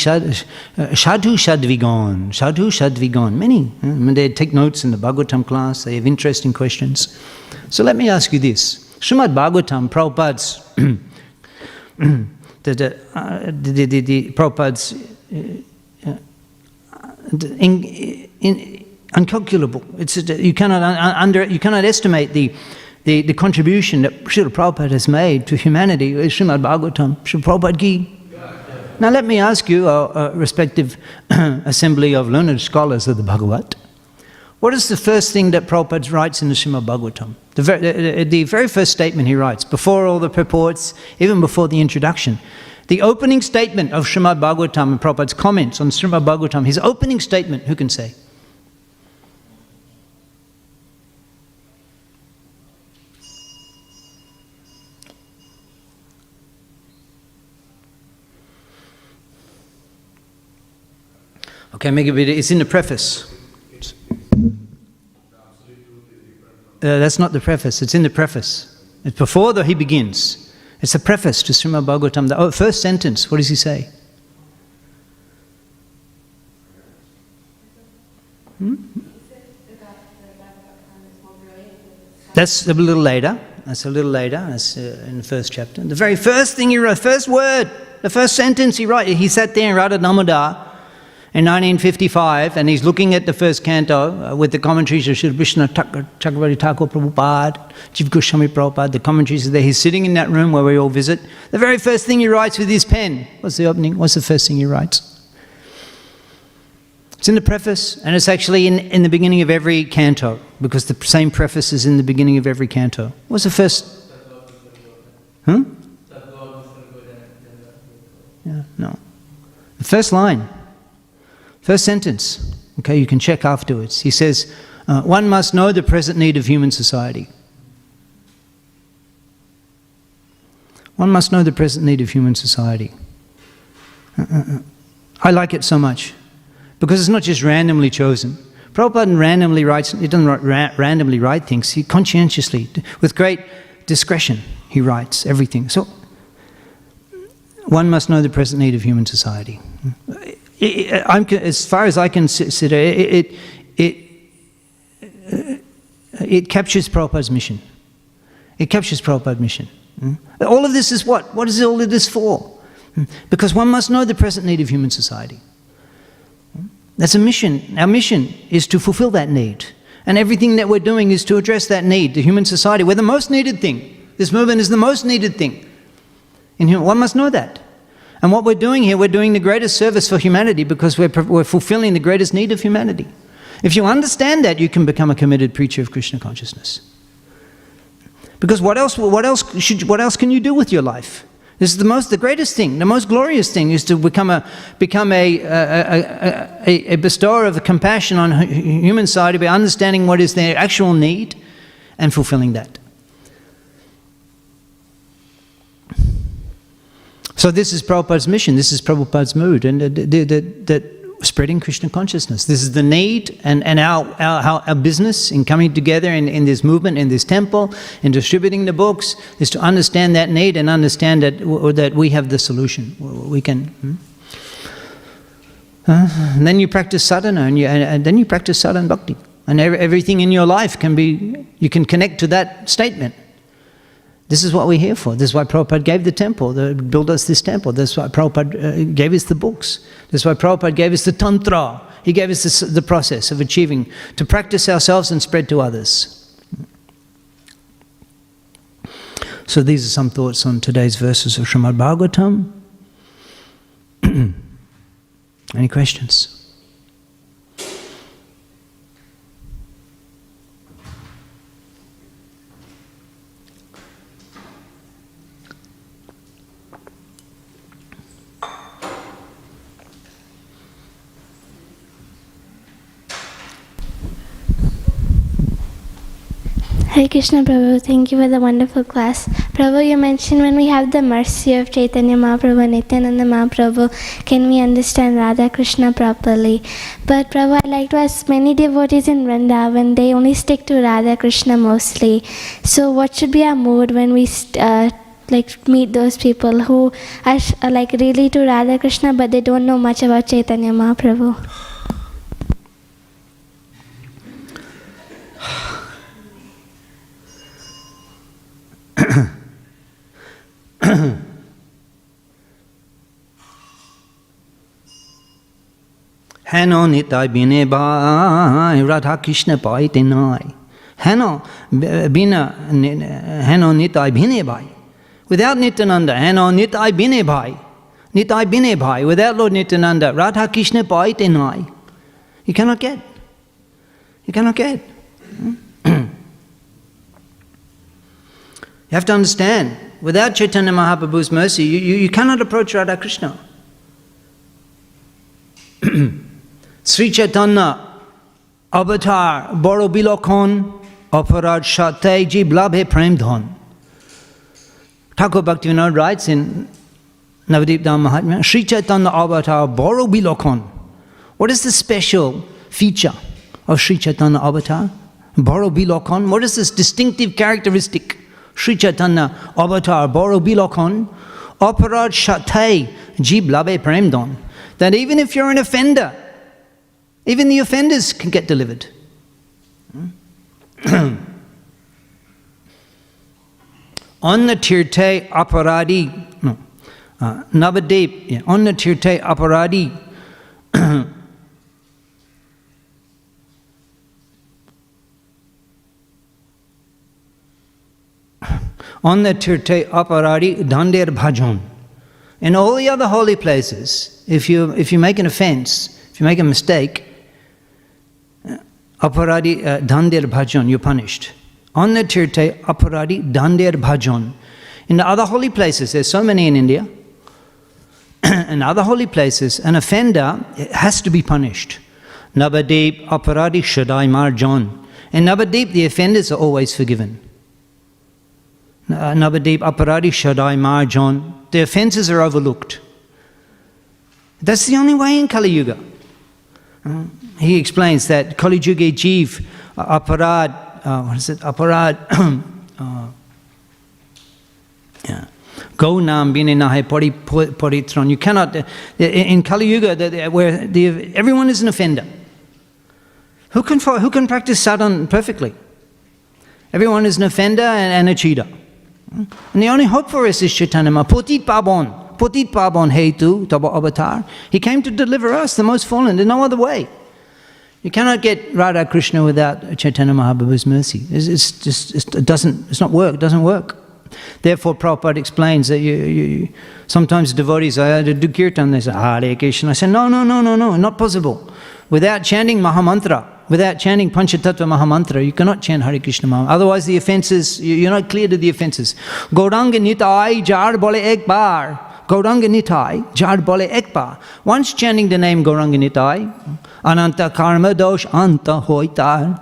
Shadvigan, many. They take notes in the Bhagavatam class, they have interesting questions. So let me ask you this. Śrīmad Bhāgavatam, Prabhupada's, Prabhupada's incalculable. You cannot estimate the contribution that Srila Prabhupada has made to humanity. Śrīmad Bhāgavatam, Srila Prabhupada Ki. Now let me ask you, a respective assembly of learned scholars of the Bhagavat, what is the first thing that Prabhupada writes in the Śrīmad Bhāgavatam? The very first statement he writes, before all the purports, even before the introduction. The opening statement of Śrīmad Bhāgavatam and Prabhupada's comments on Śrīmad Bhāgavatam, his opening statement, who can say? Okay, make it a bit, it's in the preface. That's not the preface, it's in the preface. It's before he begins. It's a preface to Śrīmad Bhāgavatam. The first sentence, what does he say? That's a little later. That's a little later. That's in the first chapter. The very first thing he wrote, first word, the first sentence he wrote, he sat there in Radha Damodar in 1955, and he's looking at the first canto with the commentaries of Sri Krishna Chakravarti Thakur Prabhupada, Jiva Goswami Prabhupada, the commentaries are there. He's sitting in that room where we all visit. The very first thing he writes with his pen, what's the opening? What's the first thing he writes? It's in the preface, and it's actually in the beginning of every canto, because the same preface is in the beginning of every canto. What's the first? Huh? Yeah, no. The first line, first sentence, okay, you can check afterwards. He says, one must know the present need of human society. One must know the present need of human society. I like it so much. Because it's not just randomly chosen. Prabhupada randomly writes, he doesn't randomly write things, he conscientiously, with great discretion, he writes everything. So, one must know the present need of human society. As far as I consider, it captures Prabhupada's mission. It captures Prabhupada's mission. All of this is what? What is all of this for? Because one must know the present need of human society. That's a mission. Our mission is to fulfill that need. And everything that we're doing is to address that need, the human society. We're the most needed thing. This movement is the most needed thing. One must know that. And what we're doing here, we're doing the greatest service for humanity because we're fulfilling the greatest need of humanity. If you understand that, you can become a committed preacher of Krishna consciousness. Because what else can you do with your life? This is the greatest thing, the most glorious thing is to become a bestower of compassion on human society by understanding what is their actual need and fulfilling that. So this is Prabhupada's mission, this is Prabhupada's mood, and that spreading Krishna consciousness. This is the need, and our business in coming together in this movement, in this temple, in distributing the books, is to understand that need and understand that we have the solution. We can. And then you practice sadhana, and then you practice sadhana bhakti, and everything in your life can be. You can connect to that statement. This is what we're here for. This is why Prabhupada gave the temple, built us this temple. This is why Prabhupada gave us the books. This is why Prabhupada gave us the tantra. He gave us the process of achieving, to practice ourselves and spread to others. So these are some thoughts on today's verses of Śrīmad Bhāgavatam. Any questions? Hare Krishna, Prabhu. Thank you for the wonderful class. Prabhu, you mentioned when we have the mercy of Chaitanya Mahaprabhu and Nityananda Mahaprabhu, can we understand Radha Krishna properly? But Prabhu, I'd like to ask, many devotees in Vrindavan, they only stick to Radha Krishna mostly. So what should be our mood when we meet those people who are really to Radha Krishna, but they don't know much about Chaitanya Mahaprabhu? Hano nitai bine bai Radha Krishna pai tenai. Hano nitai bine bai. Without Nityananda, Hano nitai bine bai. Nitai bine bai. Without Lord Nityananda, Radha Krishna pai tenai. You cannot get. You cannot get. You have to understand, without Chaitanya Mahaprabhu's mercy, you cannot approach Radha Krishna. Sri Chaitanya avatar boro bilokon aparad shatay jib labhe prem dhan. Thakur Bhaktivedanta writes in Navadip Dham Mahatmya, Sri Chaitanya avatar boro bilokon. What is the special feature of Sri Chaitanya avatar? Boro Bilokon. What is this distinctive characteristic? Sri Chaitanya avatar, Boro Bilokon. Aparad Shatay Jib Labe Premdon. That even if you're an offender, even the offenders can get delivered. On the Tirte Aparadi, Navadep, on the Tirte Aparadi, on the Tirte Aparadi, Dander Bhajan. In all the other holy places, if you make an offense, if you make a mistake, Aparadi Dander Bhajan, you're punished. On the Tirte Aparadi Dander Bhajan. In the other holy places, there's so many in India, in other holy places, an offender has to be punished. Navadep Aparadi Shadai Marjan. In Navadep, the offenders are always forgiven. Navadep Aparadi Shadai Marjan. The offenses are overlooked. That's the only way in Kali Yuga. He explains that Kali Yuga Jeev Aparad, what is it? Aparad, Go Nam Bine Nahe Paritron. You cannot, in Kali Yuga, where everyone is an offender. Who can practice sadhana perfectly? Everyone is an offender and a cheater. And the only hope for us is Chaitanya Mahaprabhu. Potit Pabon Heitu Taba Avatar. He came to deliver us, the most fallen. There's no other way. You cannot get Radha Krishna without Chaitanya Mahaprabhu's mercy. It doesn't work. Therefore, Prabhupada explains that you sometimes devotees do kirtan, they say Hare Krishna. I say no, not possible. Without chanting Mahamantra, without chanting Panchatattva Mahamantra, you cannot chant Hare Krishna Mahamantra. Otherwise the offences, you're not clear to the offences. Gauranga Nitai Jar Bole Ekbar. Gauranga Nitai Jar Bole Ekbar. Once chanting the name Gauranga Nitai, Ananta Karma Dosh Anta Hoitar.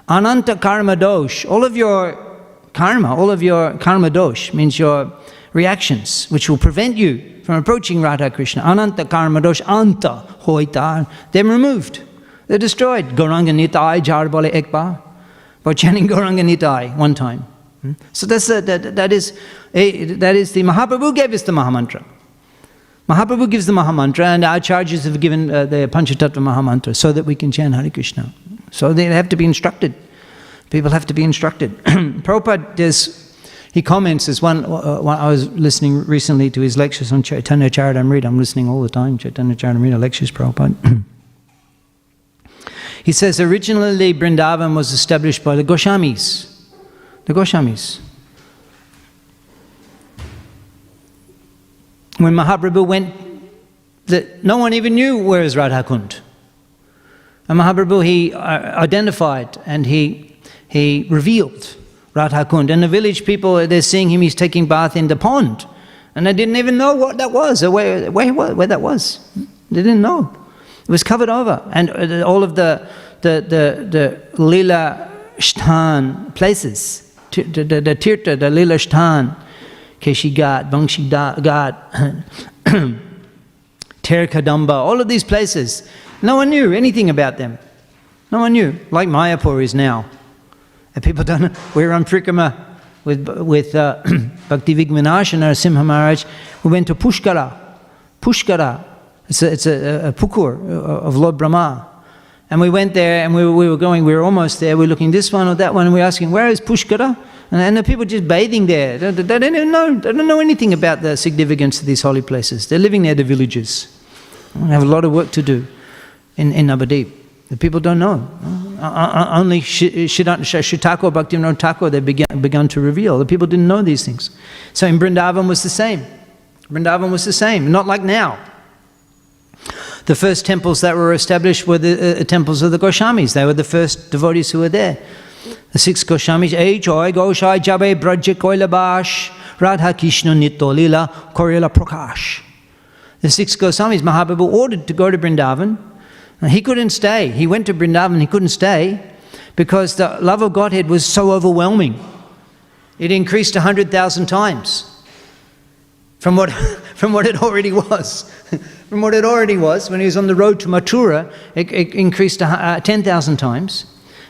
Ananta Karma Dosh. All of your karma dosh means your reactions, which will prevent you from approaching Radha Krishna. Ananta karma dosh anta hoitar. They're removed. They're destroyed. Gauranga Nitai jar bole ekbar. By chanting Gauranga Nitai one time. So that is the Mahaprabhu gave us the Mahamantra. Mahaprabhu gives the Mahamantra, and our acharyas have given the Panchatattva Mahamantra so that we can chant Hare Krishna. So they have to be instructed. People have to be instructed. Prabhupada he comments as one I was listening recently to his lectures on Chaitanya Charitamrita. I'm listening all the time, Chaitanya Charitamrita lectures, Prabhupada. He says originally Vrindavan was established by the Goswamis. The Goswamis. When Mahaprabhu went, no one even knew where is Radha Kund. And Mahaprabhu, he identified and he revealed Radha Kund. And the village people, they're seeing him, he's taking bath in the pond. And they didn't even know what that was, or where that was. They didn't know. It was covered over. And all of the Lila Shtan places, the Tirtha, the Lila Shtan, Keshi Ghat, Vangshi Ghat, Terkadamba, all of these places. No one knew anything about them. No one knew, like Mayapur is now. And people don't know. We're on Prikrama with Bhaktivedanta and Narasimha Maharaj. We went to Pushkara. It's a pukur of Lord Brahma. And we went there and we were almost there. We were looking this one or that one, and we were asking, where is Pushkara? And the people just bathing there. They don't know anything about the significance of these holy places. They're living near the villages. They have a lot of work to do in Navadip. The people don't know. Only Thakur, Bhaktivinoda Thakur, they begun to reveal. The people didn't know these things. So in Vrindavan was the same. Not like now. The first temples that were established were the temples of the Goswamis. They were the first devotees who were there. The 6 Goswamis, Joy, Goshai, Jabe, Braja, Koilabash, Radha Krishna, Nitto, Lila, Korila, Prakash. The 6 Goswamis, Mahaprabhu ordered to go to Vrindavan. He couldn't stay. He went to Vrindavan, he couldn't stay because the love of Godhead was so overwhelming. It increased 100,000 times. from what it already was. From what it already was, when he was on the road to Mathura, it increased 10,000 times.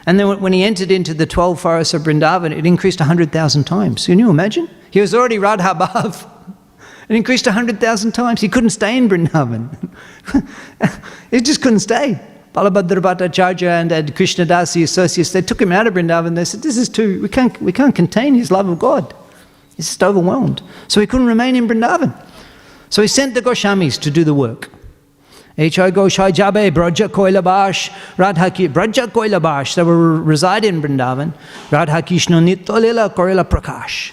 And then when he entered into the 12 forests of Vrindavan, it increased 100,000 times. Can you imagine? He was already Radha Bhav. It increased 100,000 times. He couldn't stay in Vrindavan. He just couldn't stay. Balabhadra Bhattacharya and Krishna Das, the associates, they took him out of Vrindavan. They said, "This is too, we can't contain his love of God. He's just overwhelmed." So he couldn't remain in Vrindavan. So he sent the Goswamis to do the work. H.I. Goshai Jabe, Braja Koilabash, Radha Ki, Braja Koilabash, they were residing in Vrindavan. Radha Krishna Nitolila Korila Prakash.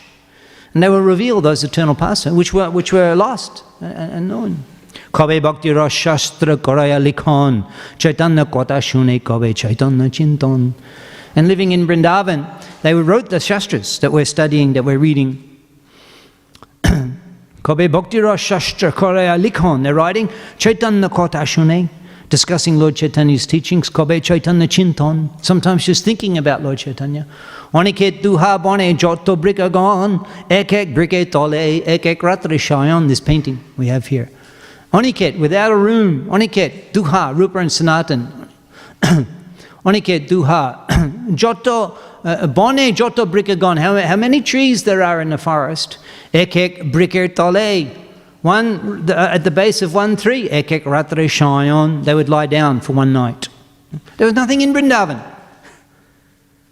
And they will reveal those eternal pastimes, which were lost and known. Kabe Bhakti Ras Shastra Koraya Likhan, Chaitanya Kota Shune Kabe Chaitanya Chintan. And living in Vrindavan, they wrote the Shastras that we're studying, that we're reading. Kabe Bhakti Ras Shastra Koraya Likhan, they're writing Chaitanya Kota Shune, discussing Lord Chaitanya's teachings. Kabe Chaitanya Chintan, sometimes just thinking about Lord Chaitanya. Oniket duha bone joto brikagon, ekek brike tole, ekek ratri shayan, this painting we have here. Oniket, without a room, Oniket, duha, Rupa and Sanatan. Oniket, duha, joto, bone joto brikagon, how many trees there are in the forest? Ekek brike tole, one at the base of one tree, ekek ratri shayan, they would lie down for one night. There was nothing in Vrindavan.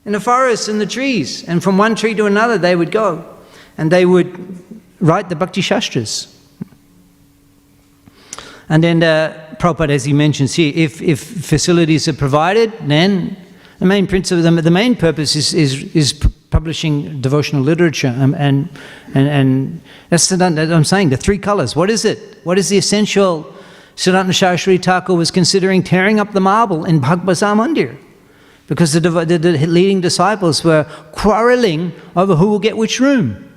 In the forests and the trees, and from one tree to another they would go, and they would write the Bhakti Shastras. And then Prabhupada, as he mentions here, if facilities are provided, then the main principle, the main purpose is publishing devotional literature, and that's what I'm saying. The three colors. What is it? What is the essential? Siddhanta Saraswati Thakur was considering tearing up the marble in Bhagavata Mandir, because the leading disciples were quarreling over who will get which room,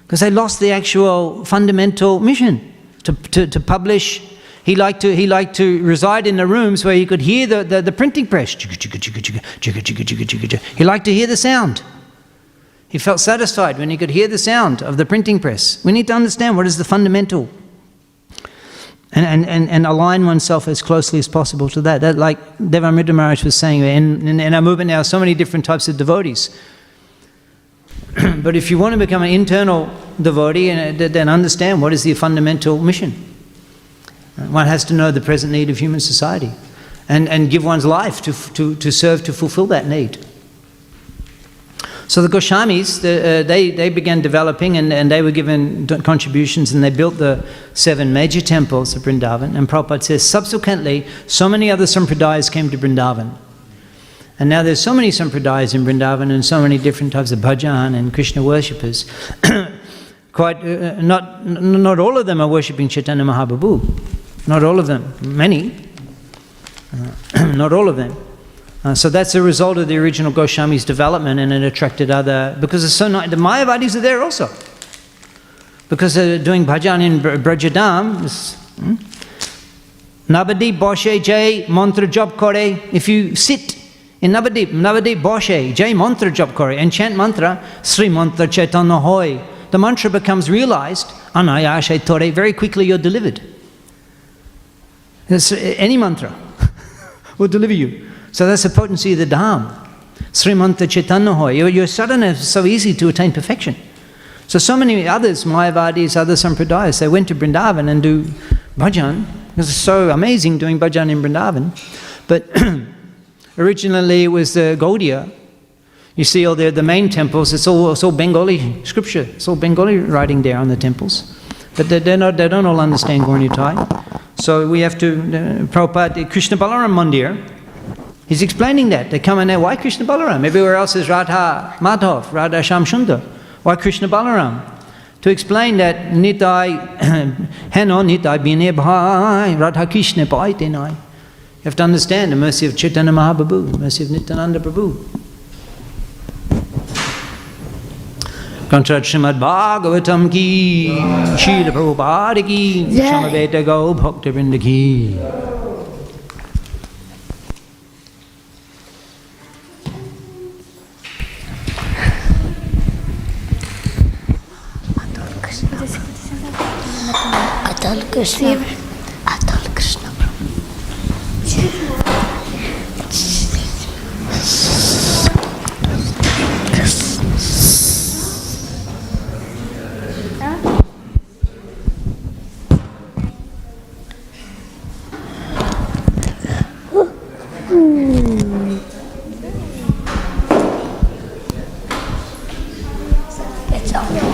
because they lost the actual fundamental mission to publish. He liked to reside in the rooms where he could hear the printing press. He liked to hear the sound. He felt satisfied when he could hear the sound of the printing press. We need to understand what is the fundamental, and align oneself as closely as possible to that. That, like Devamrita Maharaj was saying, in our movement now, so many different types of devotees. But if you want to become an internal devotee, then understand what is the fundamental mission. One has to know the present need of human society, and give one's life to serve to fulfill that need. So the Goswamis, they began developing, and they were given contributions, and they built the 7 major temples of Vrindavan. And Prabhupada says, subsequently, so many other sampradayas came to Vrindavan. And now there's so many sampradayas in Vrindavan, and so many different types of bhajan and Krishna worshippers. Not all of them are worshipping Chaitanya Mahaprabhu. Not all of them. Many. Not all of them. So that's a result of the original Goswami's development, and it attracted other, because it's so nice. The Mayavadis are there also, because they're doing bhajan in Brajadam. Navadip Boshe Jai Mantra Jap Kore. If you sit in Navadip Boshe Jai Mantra Jap Kore and chant mantra, Sri Mantra Chaitanya Hoy, the mantra becomes realized, Anayashe Tore, very quickly you're delivered. Any mantra will deliver you. So that's the potency of the Dham. Srimanta Chaitanya Hoy. Your sadhana is so easy to attain perfection. So many others, Mayavadis, other sampradayas, they went to Vrindavan and do bhajan, because it's so amazing doing bhajan in Vrindavan. But originally it was the Gaudiya. You see all the main temples, it's all Bengali scripture. It's all Bengali writing there on the temples. But they don't all understand Gaur Nitai. So we have to, Prabhupada, Krishna Balaram Mandir, he's explaining that. They come in there, why Krishna Balaram? Everywhere else is Radha Madhav, Radha Sham Sundar. Why Krishna Balaram? To explain that Nitai, Heno Nitai Bine Bhai, Radha Krishna Bhai Tenai. You have to understand the mercy of Chaitanya Mahaprabhu, the mercy of Nityananda Prabhu. Kanchad Śrīmad Bhāgavatam ki, Śrīla Prabhupada ki, Samaveta Gau Bhaktivedanta ki. Atula Krishna. Atula Krishna. It's all